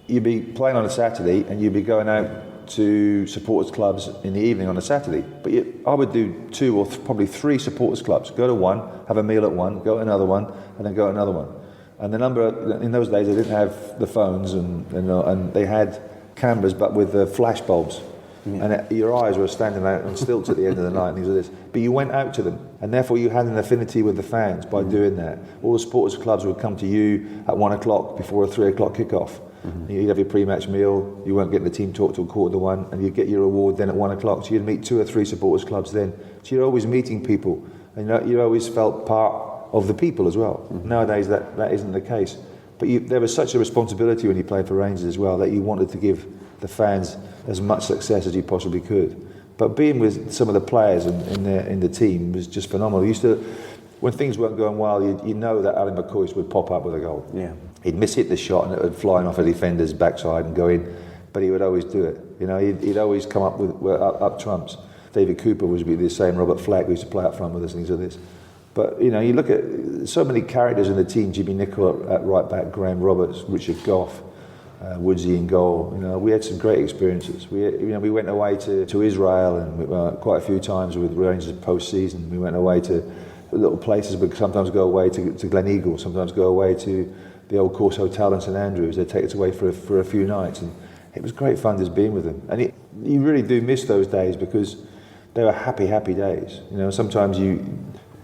You'd be playing on a Saturday and you'd be going out to supporters clubs in the evening on a Saturday. But I would do 2 or probably 3 supporters clubs. Go to one, have a meal at one, go to another one, and then go to another one. And the number, in those days, they didn't have the phones and they had cameras, but with the flash bulbs. Yeah. And your eyes were standing out on stilts at the end of the night and things like this. But you went out to them, and therefore you had an affinity with the fans by doing that. All the supporters clubs would come to you at 1 o'clock before a 3 o'clock kickoff. You'd have your pre-match meal, you weren't getting the team talk till 1:45, and you'd get your reward then at 1 o'clock. So you'd meet 2 or 3 supporters clubs then. So you're always meeting people, and you always felt part of the people as well. Nowadays that isn't the case. But there was such a responsibility when you played for Rangers as well that you wanted to give the fans as much success as you possibly could. But being with some of the players in the team was just phenomenal. You used to, when things weren't going well, you know that Alan McCoist would pop up with a goal. Yeah. He'd miss-hit the shot and it would fly off a defender's backside and go in, but he would always do it. You know, he'd always come up with up trumps. Davie Cooper was the same. Robert Flack, who used to play up front with us, things like this. But you know, you look at so many characters in the team: Jimmy Nicholl at right back, Graham Roberts, Richard Goff, Woodsy in goal. You know, we had some great experiences. We went away to Israel and quite a few times with Rangers post-season. We went away to little places, but sometimes go away to Gleneagle, sometimes go away to the Old Course Hotel in St Andrews. They'd take us away for a few nights, and it was great fun just being with them. And you really do miss those days because they were happy days. You know, sometimes you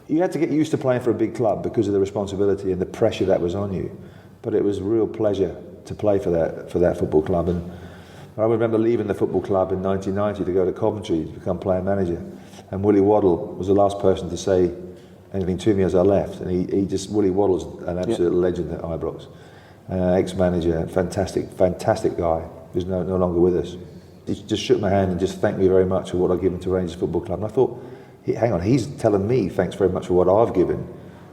had to get used to playing for a big club because of the responsibility and the pressure that was on you. But it was a real pleasure to play for that football club. And I remember leaving the football club in 1990 to go to Coventry to become player manager. And Willie Waddle was the last person to say anything to me as I left. And Willie Waddle's an absolute legend at Ibrox. Ex-manager, fantastic guy, who's no longer with us. He just shook my hand and just thanked me very much for what I'd given to Rangers Football Club. And I thought, hang on, he's telling me thanks very much for what I've given.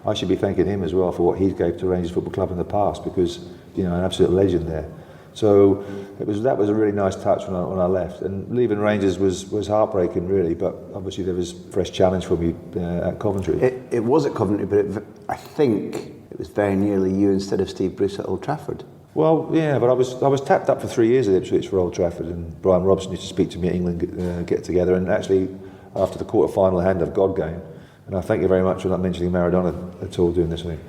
I should be thanking him as well for what he gave to Rangers Football Club in the past, because an absolute legend there. So that was a really nice touch when I left. And leaving Rangers was heartbreaking, really. But obviously there was a fresh challenge for me at Coventry. It was at Coventry, but I think it was very nearly you instead of Steve Bruce at Old Trafford. Well, yeah, but I was tapped up for 3 years at Ipswich for Old Trafford, and Brian Robson used to speak to me at England get together, and actually after the quarter-final Hand of God game, and I thank you very much for not mentioning Maradona at all doing this thing.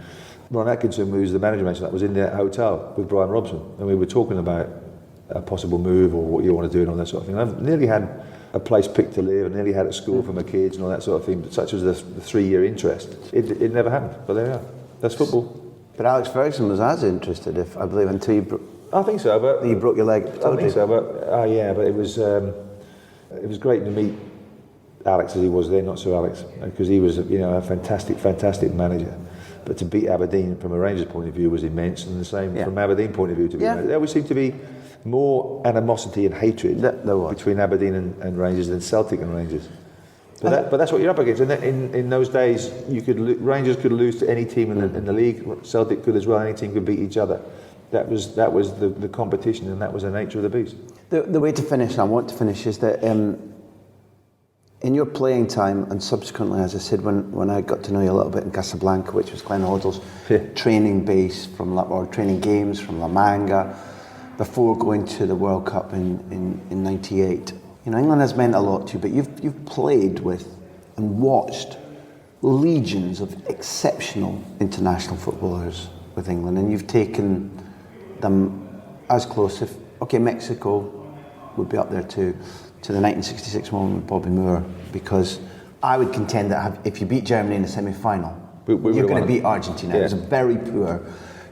Ron Atkinson, who's the manager, mentioned that was in the hotel with Brian Robson, and we were talking about a possible move or what you want to do and all that sort of thing. I've nearly had a place picked to live, and nearly had a school for my kids and all that sort of thing, but such was the 3-year interest. It never happened, but there we are. That's football. But Alex Ferguson was as interested, I believe, until you broke. I think so, but you broke your leg. I think so, but yeah, but it was great to meet Alex as he was there, not Sir Alex, because he was a fantastic manager. But to beat Aberdeen from a Rangers point of view was immense, and the same from Aberdeen point of view. There always seemed to be more animosity and hatred between Aberdeen and Rangers than Celtic and Rangers. But that's what you're up against. And in those days, Rangers could lose to any team in the league. Celtic could as well. Any team could beat each other. That was the competition, and that was the nature of the beast. The way to finish, I want to finish, is that in your playing time, and subsequently, as I said, when I got to know you a little bit in Casablanca, which was Glenn Hoddle's training base or training games from La Manga, before going to the World Cup in '98. England has meant a lot to you, but you've played with and watched legions of exceptional international footballers with England, and you've taken them as close, Mexico would be up there too, to the 1966 moment with Bobby Moore, because I would contend that if you beat Germany in the semi-final, you're going to beat Argentina. It was a very poor,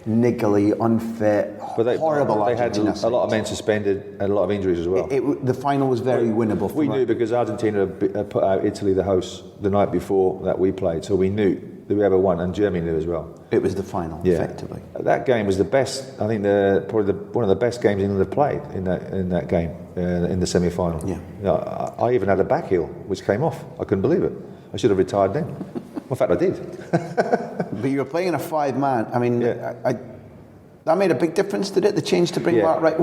niggly, unfit, horrible Argentina. They had a lot of men suspended and a lot of injuries as well. The final was very winnable. We knew because Argentina had put out Italy, the hosts, the night before that we played, so we knew that we ever won, and Germany knew as well. It was the final, effectively. That game was the best. I think probably one of the best games England have played in that game in the semi-final. Yeah. I even had a back heel which came off. I couldn't believe it. I should have retired then. Well, in fact, I did. But you were playing in a 5-man. I mean, That made a big difference, did it? The change to bring Mark Wright.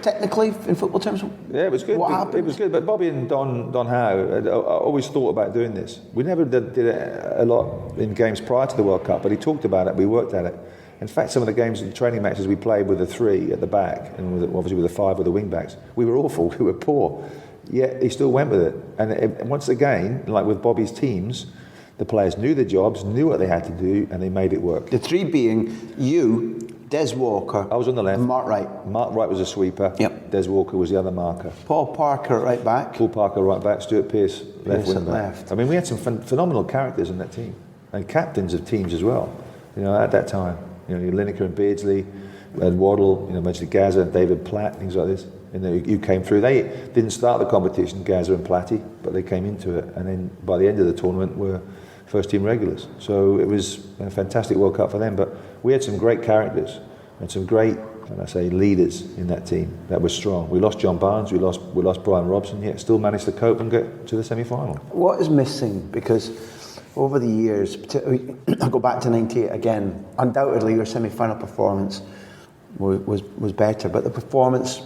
Technically, in football terms, it was good. What happened? It was good. But Bobby and Don Howe had always thought about doing this. We never did it a lot in games prior to the World Cup, but he talked about it. We worked at it. In fact, some of the games and training matches we played with the 3 at the back, and obviously with the 5 with the wing backs, we were awful. We were poor. Yet he still went with it. And once again, like with Bobby's teams, the players knew their jobs, knew what they had to do, and they made it work. The 3 being you, Des Walker. I was on the left. And Mark Wright. Mark Wright was a sweeper. Yep. Des Walker was the other marker. Paul Parker at right back. Paul Parker right back. Stuart Pearce left wing back. Left. I mean, we had some phenomenal characters in that team, and captains of teams as well. You know, at that time, you know, Lineker and Beardsley, and Waddle. You know, mentioned Gazza and David Platt, things like this. You know, you came through. They didn't start the competition, Gazza and Platty, but they came into it, and then by the end of the tournament were first team regulars. So it was a fantastic World Cup for them. But we had some great characters and some great, leaders in that team that were strong. We lost John Barnes, we lost Brian Robson, yet still managed to cope and get to the semi-final. What is missing? Because over the years, I go back to '98 again. Undoubtedly, your semi-final performance was better, but the performance,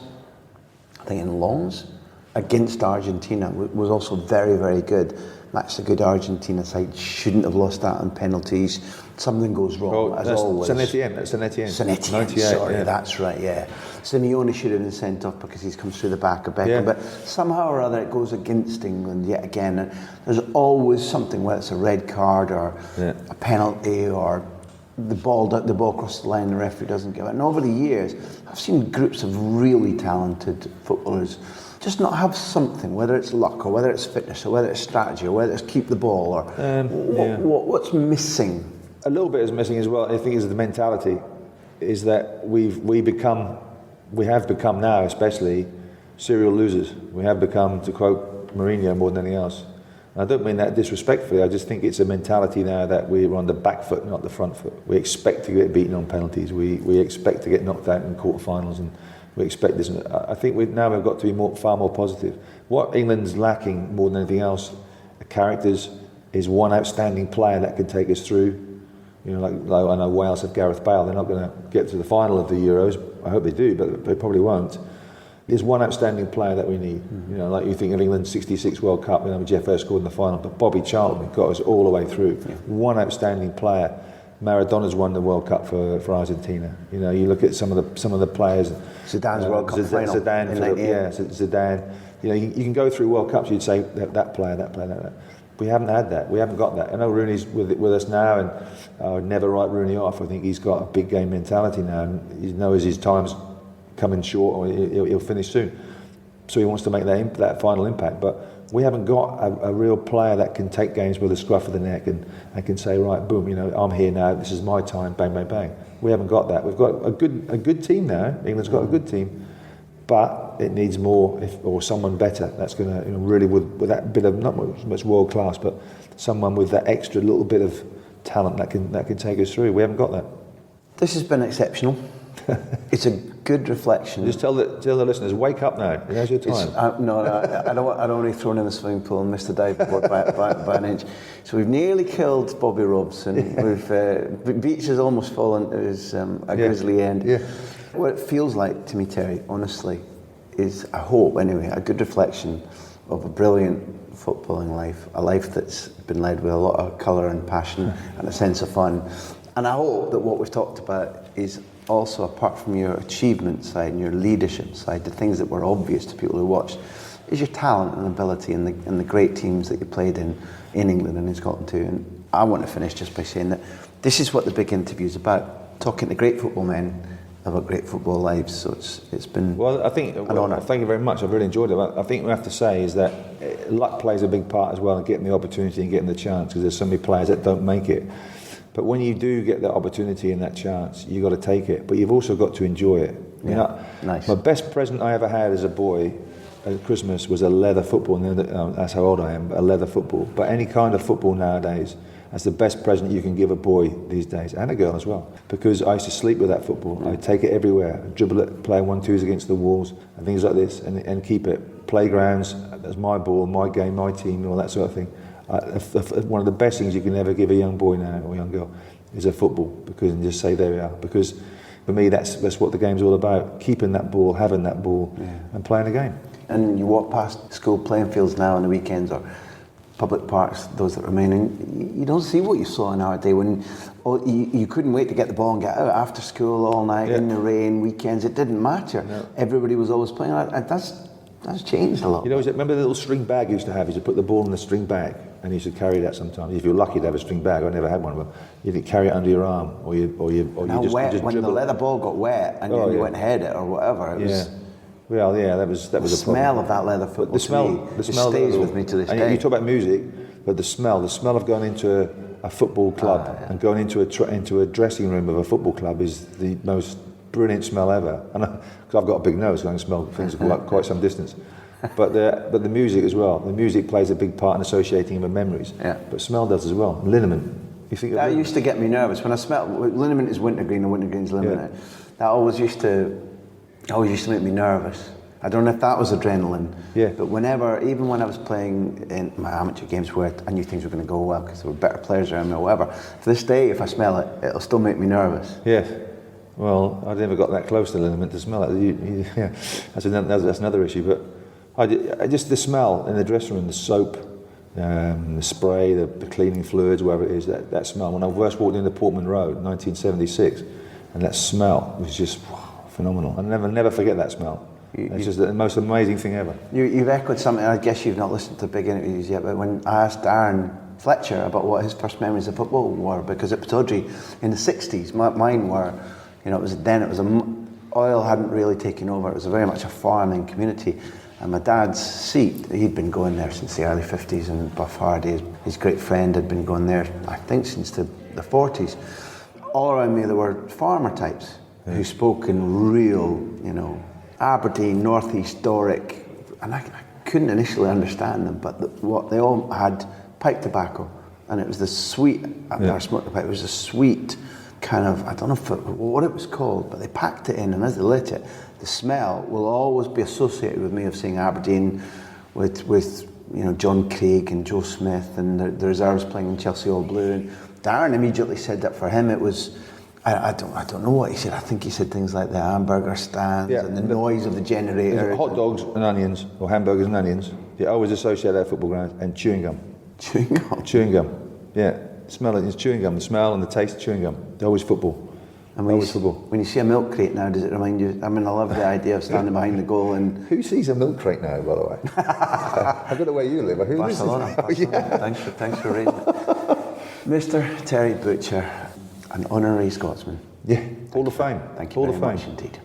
I think, in Lens against Argentina was also very, very good. Matched a good Argentina side, shouldn't have lost that on penalties. Something goes wrong, as always. Saint Etienne. Sorry, that's right, yeah. Simeone should have been sent off because he's come through the back of Beckham, Yeah. but somehow or other it goes against England yet again. And there's always something, whether it's a red card or a penalty or the ball across the line, the referee doesn't give it. And over the years, I've seen groups of really talented footballers just not have something, whether it's luck or whether it's fitness or whether it's strategy or whether it's keep the ball or what's missing. A little bit is missing as well. I think is the mentality, is that we have become now, especially serial losers. We have become, to quote Mourinho, more than anything else. And I don't mean that disrespectfully. I just think it's a mentality now that we're on the back foot, not the front foot. We expect to get beaten on penalties. We expect to get knocked out in quarterfinals, and we expect this. I think we've got to be far more positive. What England's lacking more than anything else, characters, is one outstanding player that can take us through. You know, like I know Wales have Gareth Bale. They're not going to get to the final of the Euros. I hope they do, but they probably won't. There's one outstanding player that we need. You know, like you think of England's '66 World Cup, Jeff Hurst scored in the final, but Bobby Charlton got us all the way through. One outstanding player. Maradona's won the World Cup for Argentina. You know, you look at some of the players. Zidane's World Cup final. Zidane. You know, you can go through World Cups. You'd say that player. We haven't had that. We haven't got that. I know Rooney's with us now, and I would never write Rooney off. I think he's got a big game mentality now, and he knows his time's coming short, or he'll finish soon. So he wants to make that final impact. But we haven't got a real player that can take games with a scruff of the neck and can say, right, boom, you know, I'm here now. This is my time. Bang, bang, bang. We haven't got that. We've got a good team now. England's got a good team, but it needs more, or someone better that's going to, you know, really with that bit of, not much world class, but someone with that extra little bit of talent that can take us through. We haven't got that. This has been exceptional. It's a good reflection. Just tell the listeners, wake up now. Now's your time. I don't want to be thrown in the swimming pool and miss the dive board by an inch. So we've nearly killed Bobby Robson. Beach has almost fallen to a grisly end. Yeah. What it feels like to me, Terry, honestly, is, I hope anyway, a good reflection of a brilliant footballing life, a life that's been led with a lot of colour and passion and a sense of fun. And I hope that what we've talked about is also, apart from your achievement side and your leadership side, the things that were obvious to people who watched, is your talent and ability and the great teams that you played in England and in Scotland too. And I want to finish just by saying that this is what the big interview is about, talking to great football men about great football lives. So it's been I think an honour. Thank you very much. I've really enjoyed it. I think we have to say is that luck plays a big part as well in getting the opportunity and getting the chance, because there's so many players that don't make it. But when you do get that opportunity and that chance, you've got to take it. But you've also got to enjoy it. Nice. My best present I ever had as a boy at Christmas was a leather football. That's how old I am, a leather football. But any kind of football nowadays, that's the best present you can give a boy these days, and a girl as well. Because I used to sleep with that football. I'd take it everywhere, I'd dribble it, play 1-2s against the walls, and things like this, and keep it. Playgrounds, that's my ball, my game, my team, all that sort of thing. One of the best things you can ever give a young boy now or young girl is a football, because and just say there we are, because For me, that's what the game's all about: keeping that ball, having that ball, and playing the game. And you walk past school playing fields now on the weekends or public parks, those that remain, and you don't see what you saw in our day when you couldn't wait to get the ball and get out after school all night in the rain, weekends. It didn't matter. No. Everybody was always playing. That's changed a lot. You know, remember the little string bag you used to have? You used to put the ball in the string bag, and you used to carry that sometimes. If you were lucky to have a string bag, I never had one, but you didn't carry it under your arm, or you just when the leather ball got wet and you went and head it or whatever. It was, well, that was the a smell of that leather football. The smell stays with me to this day. You talk about music, but the smell of going into a football club and going into a dressing room of a football club is the most brilliant smell ever. And because I've got a big nose, I can smell things quite some distance. But the music as well. The music plays a big part in associating with memories. Yeah. But smell does as well. Liniment. You think that used to get me nervous when I smell. Liniment is wintergreen, and wintergreen's liniment. Yeah. That always used to make me nervous. I don't know if that was adrenaline. Yeah. But even when I was playing in my amateur games where I knew things were going to go well because there were better players around me or whatever, to this day, if I smell it, it'll still make me nervous. Yes. Well, I never got that close to liniment to smell it. That's another issue. But I just the smell in the dressing room, the soap, the spray, the cleaning fluids, whatever it is, that smell. When I first walked into Portman Road, 1976, and that smell was just phenomenal. I'll never forget that smell. It's just the most amazing thing ever. You've echoed something. I guess you've not listened to big interviews yet, but when I asked Darren Fletcher about what his first memories of football were, because at Pittodrie in the 60s, mine were, oil hadn't really taken over. It was very much a farming community. And my dad's seat, he'd been going there since the early 50s, and Buff Hardy, his great friend, had been going there, I think, since the 40s. All around me there were farmer types who spoke in real, Aberdeen, Northeast Doric, and I couldn't initially understand them, but what they all had pipe tobacco, and it was the sweet, I smoked the pipe, it was a sweet kind of, I don't know what it was called, but they packed it in, and as they lit it, the smell will always be associated with me of seeing Aberdeen with John Craig and Joe Smith and the reserves playing in Chelsea All Blue, and Darren immediately said that for him it was, I don't know what he said. I think he said things like the hamburger stands and the noise of the generator. Hot dogs and onions, or hamburgers and onions. They always associate that football ground, and chewing gum. Chewing gum? Chewing gum, yeah. It's chewing gum, the smell and the taste of chewing gum. They're always football. And when you see a milk crate now, does it remind you? I mean, I love the idea of standing behind the goal and... Who sees a milk crate now, by the way? I don't know where you live. Who Barcelona. Thanks for raising it. Mr. Terry Butcher, an honorary Scotsman. Yeah, Hall of Fame. Thank you very much indeed.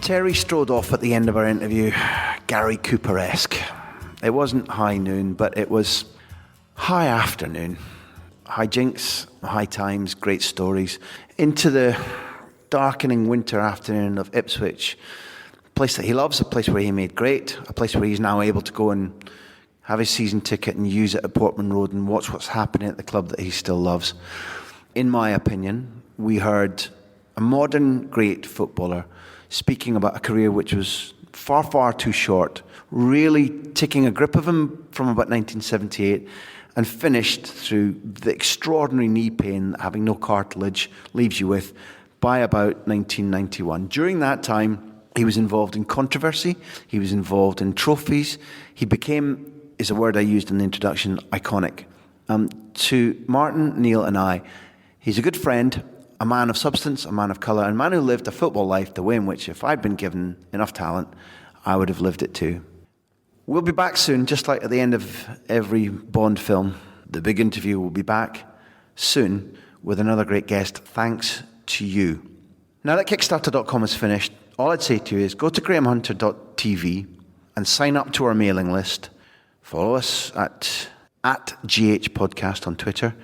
Terry strode off at the end of our interview, Gary Cooper-esque. It wasn't high noon, but it was high afternoon. High jinks, high times, great stories. Into the darkening winter afternoon of Ipswich, a place that he loves, a place where he made great, a place where he's now able to go and have his season ticket and use it at Portman Road and watch what's happening at the club that he still loves. In my opinion, we heard a modern great footballer speaking about a career which was far, far too short, really taking a grip of him from about 1978 and finished through the extraordinary knee pain that having no cartilage leaves you with by about 1991. During that time, he was involved in controversy, he was involved in trophies, he became, is a word I used in the introduction, iconic. To Martin, Neil and I, he's a good friend, a man of substance, a man of colour, and a man who lived a football life the way in which if I'd been given enough talent, I would have lived it too. We'll be back soon, just like at the end of every Bond film. The big interview will be back soon with another great guest, thanks to you. Now that Kickstarter.com is finished, all I'd say to you is go to grahamhunter.tv and sign up to our mailing list. Follow us at GH Podcast on Twitter.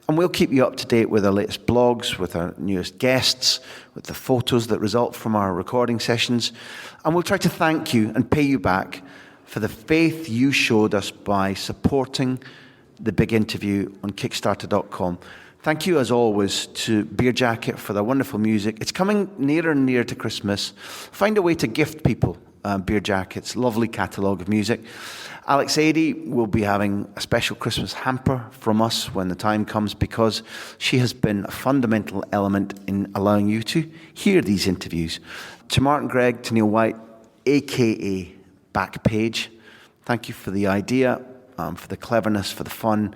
And we'll keep you up to date with our latest blogs, with our newest guests, with the photos that result from our recording sessions. And we'll try to thank you and pay you back for the faith you showed us by supporting the big interview on Kickstarter.com. Thank you, as always, to Beer Jacket for their wonderful music. It's coming nearer and nearer to Christmas. Find a way to gift people beer jackets, lovely catalogue of music. Alex Adie will be having a special Christmas hamper from us when the time comes, because she has been a fundamental element in allowing you to hear these interviews. To Martin Gregg, to Neil White, aka Backpage, thank you for the idea, for the cleverness, for the fun,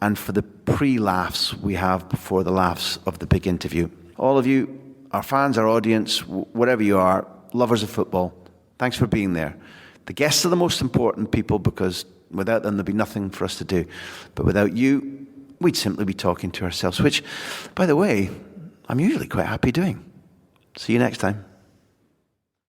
and for the pre-laughs we have before the laughs of the big interview. All of you, our fans, our audience, whatever you are, lovers of football, thanks for being there. The guests are the most important people, because without them there'd be nothing for us to do. But without you, we'd simply be talking to ourselves, which, by the way, I'm usually quite happy doing. See you next time.